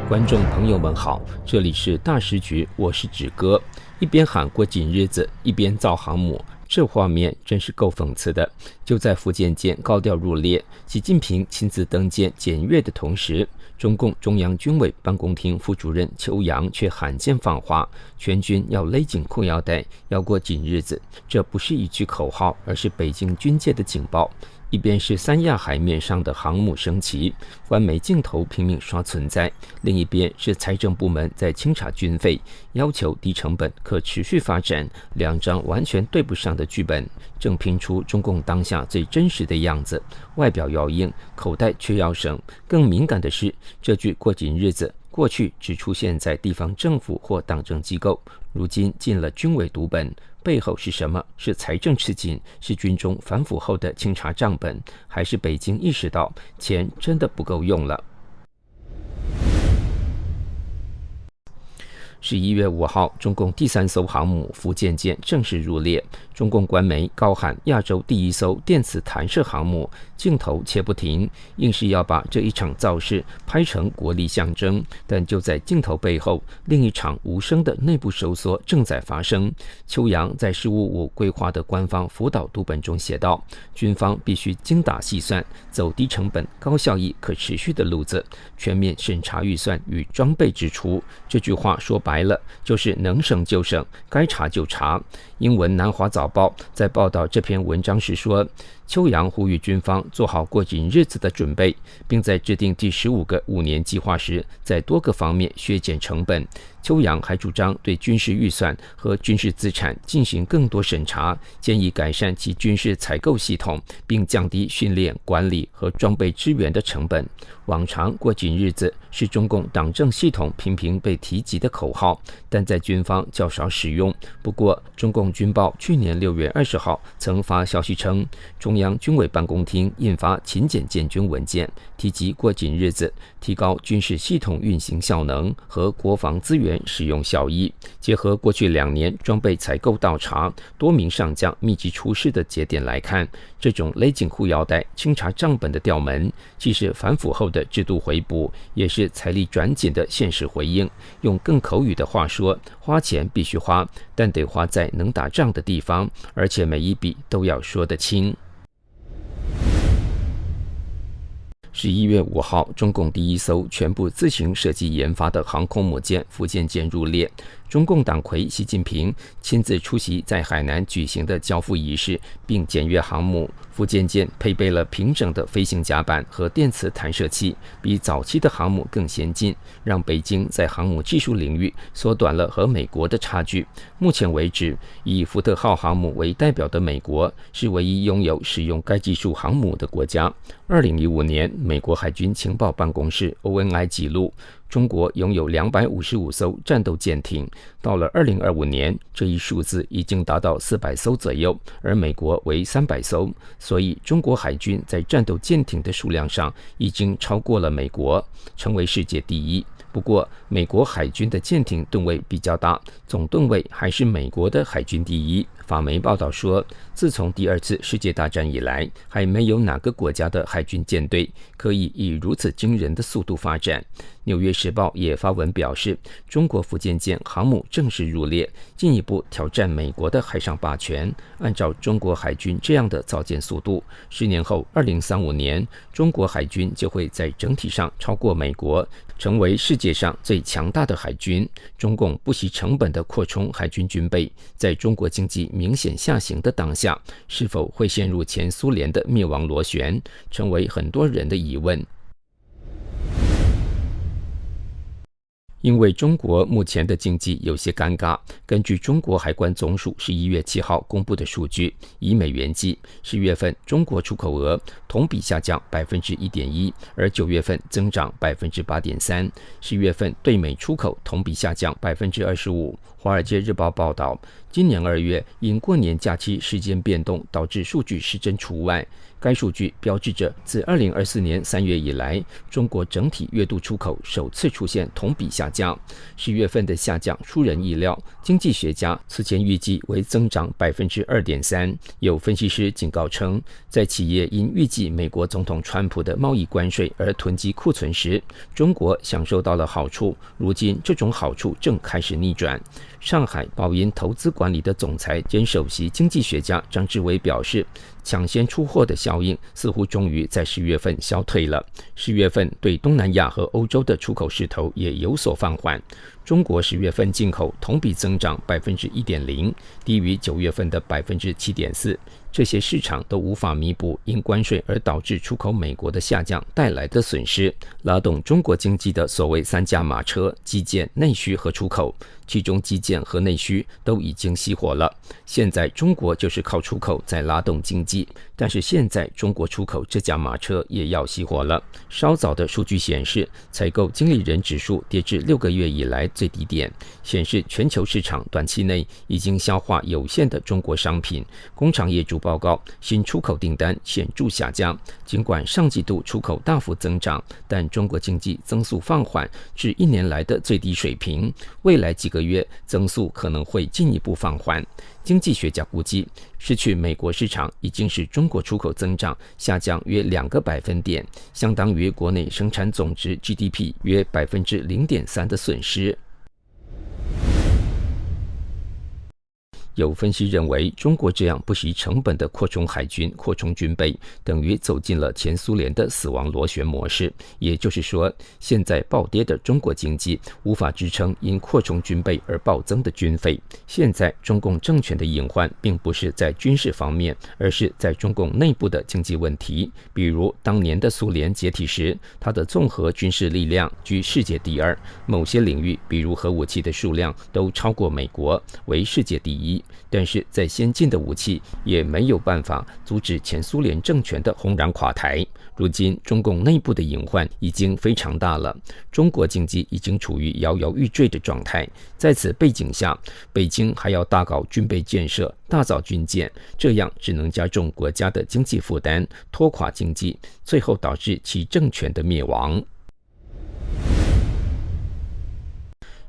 观众朋友们好，这里是大时局，我是芷哥。一边喊过紧日子，一边造航母，这画面真是够讽刺的。就在福建舰高调入列，习近平亲自登舰检阅的同时，中共中央军委办公厅副主任邱扬却罕见放话，全军要勒紧裤腰带，要过紧日子。这不是一句口号，而是北京军界的警报。一边是三亚海面上的航母升旗，官媒镜头拼命刷存在；另一边是财政部门在清查军费，要求低成本、可持续发展，两张完全对不上的剧本，正拼出中共当下最真实的样子。外表要硬，口袋却要省。更敏感的是，这句过紧日子过去只出现在地方政府或党政机构，如今进了军委读本。背后是什么？是财政吃紧，是军中反腐后的清查账本，还是北京意识到钱真的不够用了？11月5号，中共第3艘航母福建舰正式入列。中共官媒高喊亚洲第1艘电磁弹射航母，镜头切不停，硬是要把这一场造势拍成国力象征。但就在镜头背后，另一场无声的内部收缩正在发生。邱扬在1055规划的官方辅导读本中写道：军方必须精打细算，走低成本、高效益、可持续的路子，全面审查预算与装备支出。这句话说白了，就是能省就省，该查就查。英文南华早报在报道这篇文章时说，邱扬呼吁军方做好过紧日子的准备，并在制定第15个5年计划时，在多个方面削减成本。邱扬还主张对军事预算和军事资产进行更多审查，建议改善其军事采购系统，并降低训练、管理和装备支援的成本。往常过紧日子是中共党政系统频频被提及的口号，但在军方较少使用。不过，中共军报去年6月20号曾发消息称，中央军委办公厅印发勤俭建军文件，提及过紧日子，提高军事系统运行效能和国防资源使用效益。结合过去2年装备采购倒查、多名上将密集出事的节点来看，这种勒紧裤腰带、清查账本的调门，既是反腐后的制度回补，也是财力转紧的现实回应。用更口语的话说，花钱必须花，但得花在能打仗的地方，而且每一笔都要说得清。11月5号，中共第1艘全部自行设计研发的航空母舰福建舰入列。中共党魁习近平亲自出席在海南举行的交付仪式，并检阅航母。福建舰配备了平整的飞行甲板和电磁弹射器，比早期的航母更先进，让北京在航母技术领域缩短了和美国的差距。目前为止，以福特号航母为代表的美国是唯一拥有使用该技术航母的国家。2015年，美国海军情报办公室 ONI 记录，中国拥有255艘战斗舰艇，到了2025年，这一数字已经达到400艘左右，而美国为300艘，所以中国海军在战斗舰艇的数量上已经超过了美国，成为世界第一。不过，美国海军的舰艇吨位比较大，总吨位还是美国的海军第一。法媒报道说，自从第2次世界大战以来，还没有哪个国家的海军舰队可以以如此惊人的速度发展。纽约时报也发文表示，中国福建舰航母正式入列，进一步挑战美国的海上霸权。按照中国海军这样的造舰速度，10年后2035年，中国海军就会在整体上超过美国，成为世界上最强大的海军。中共不惜成本的扩充海军军备，在中国经济明显下行的当下，是否会陷入前苏联的灭亡螺旋，成为很多人的疑问。因为中国目前的经济有些尴尬，根据中国海关总署11月7号公布的数据，以美元计，10月份中国出口额同比下降 1.1%， 而9月份增长 8.3%， 10月份对美出口同比下降 25%，华尔街日报报道，今年2月因过年假期时间变动导致数据失真除外，该数据标志着自2024年3月以来，中国整体月度出口首次出现同比下降。10月份的下降出人意料，经济学家此前预计为增长 2.3%。有分析师警告称，在企业因预计美国总统川普的贸易关税而囤积库存时，中国享受到了好处，如今这种好处正开始逆转。上海宝盈投资管理的总裁兼首席经济学家张志伟表示，抢先出货的效应似乎终于在10月份消退了。10月份对东南亚和欧洲的出口势头也有所放缓。中国10月份进口同比增长 1.0%， 低于9月份的 7.4%。这些市场都无法弥补因关税而导致出口美国的下降带来的损失，拉动中国经济的所谓三驾马车：基建、内需和出口。其中基建和内需都已经熄火了，现在中国就是靠出口在拉动经济，但是现在中国出口这架马车也要熄火了。稍早的数据显示，采购经理人指数跌至6个月以来最低点，显示全球市场短期内已经消化有限的中国商品。工厂业主报告，新出口订单显著下降，尽管上季度出口大幅增长，但中国经济增速放缓至1年来的最低水平，未来几个月增速可能会进一步放缓。经济学家估计，失去美国市场已经使中国出口增长下降约2个百分点，相当于国内生产总值 GDP 约 0.3% 的损失。有分析认为，中国这样不惜成本的扩充海军、扩充军备，等于走进了前苏联的死亡螺旋模式。也就是说，现在暴跌的中国经济无法支撑因扩充军备而暴增的军费。现在中共政权的隐患并不是在军事方面，而是在中共内部的经济问题。比如当年的苏联解体时，它的综合军事力量居世界第2，某些领域，比如核武器的数量都超过美国，为世界第1。但是在先进的武器也没有办法阻止前苏联政权的轰然垮台。如今中共内部的隐患已经非常大了，中国经济已经处于摇摇欲坠的状态。在此背景下，北京还要大搞军备建设，大造军舰，这样只能加重国家的经济负担，拖垮经济，最后导致其政权的灭亡。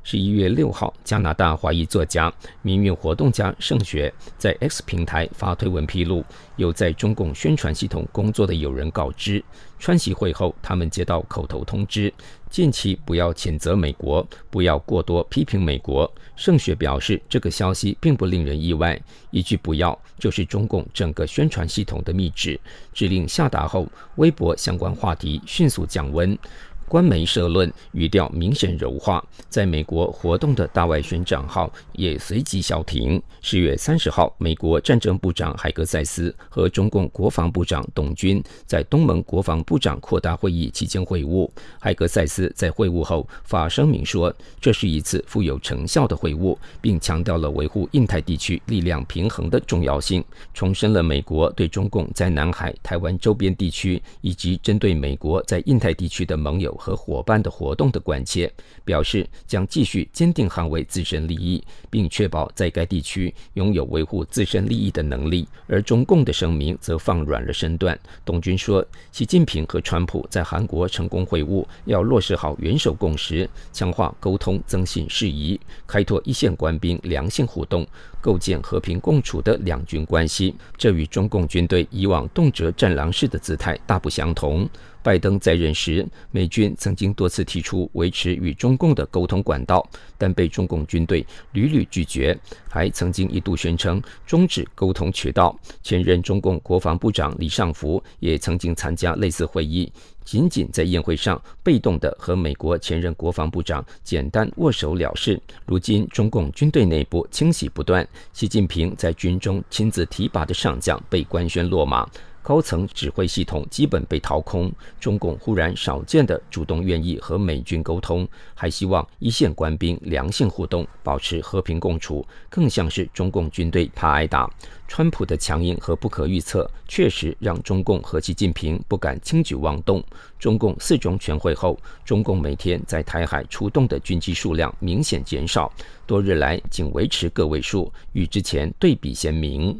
11月6号，加拿大华裔作家、民运活动家盛学在 X 平台发推文披露，有在中共宣传系统工作的友人告知，川习会后，他们接到口头通知，近期不要谴责美国，不要过多批评美国。盛学表示，这个消息并不令人意外，一句不要就是中共整个宣传系统的密旨。指令下达后，微博相关话题迅速降温。官媒社论语调明显柔化，在美国活动的大外宣账号也随即消停。10月30号，美国战争部长海格塞斯和中共国防部长董军在东盟国防部长扩大会议期间会晤。海格塞斯在会晤后发声明说，这是一次富有成效的会晤，并强调了维护印太地区力量平衡的重要性，重申了美国对中共在南海、台湾周边地区以及针对美国在印太地区的盟友和伙伴的活动的关切，表示将继续坚定捍卫自身利益，并确保在该地区拥有维护自身利益的能力。而中共的声明则放软了身段。董军说，习近平和川普在韩国成功会晤，要落实好元首共识，强化沟通增信事宜，开拓一线官兵良性互动，构建和平共处的两军关系。这与中共军队以往动辄战狼式的姿态大不相同。拜登在任时，美军曾经多次提出维持与中共的沟通管道，但被中共军队屡屡拒绝，还曾经一度宣称终止沟通渠道。前任中共国防部长李尚福也曾经参加类似会议，仅仅在宴会上被动地和美国前任国防部长简单握手了事。如今中共军队内部清洗不断，习近平在军中亲自提拔的上将被官宣落马，高层指挥系统基本被掏空，中共忽然少见的主动愿意和美军沟通，还希望一线官兵良性互动，保持和平共处，更像是中共军队怕挨打。川普的强硬和不可预测，确实让中共和习近平不敢轻举妄动。中共4中全会后，中共每天在台海出动的军机数量明显减少，多日来仅维持个位数，与之前对比鲜明。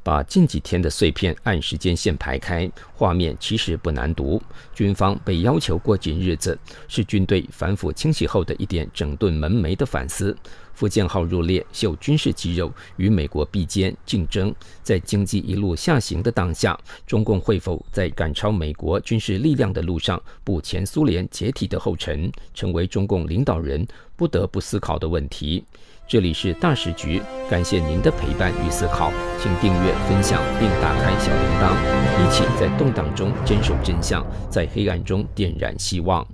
把近几天的碎片按时间线排开，画面其实不难读。军方被要求过紧日子，是军队反腐清洗后的一点整顿门楣的反思。福建号入列，秀军事肌肉，与美国比肩竞争。在经济一路下行的当下，中共会否在赶超美国军事力量的路上步前苏联解体的后尘，成为中共领导人不得不思考的问题。这里是大时局，感谢您的陪伴与思考，请订阅、分享并打开小铃铛，一起在动荡中坚守真相，在黑暗中点燃希望。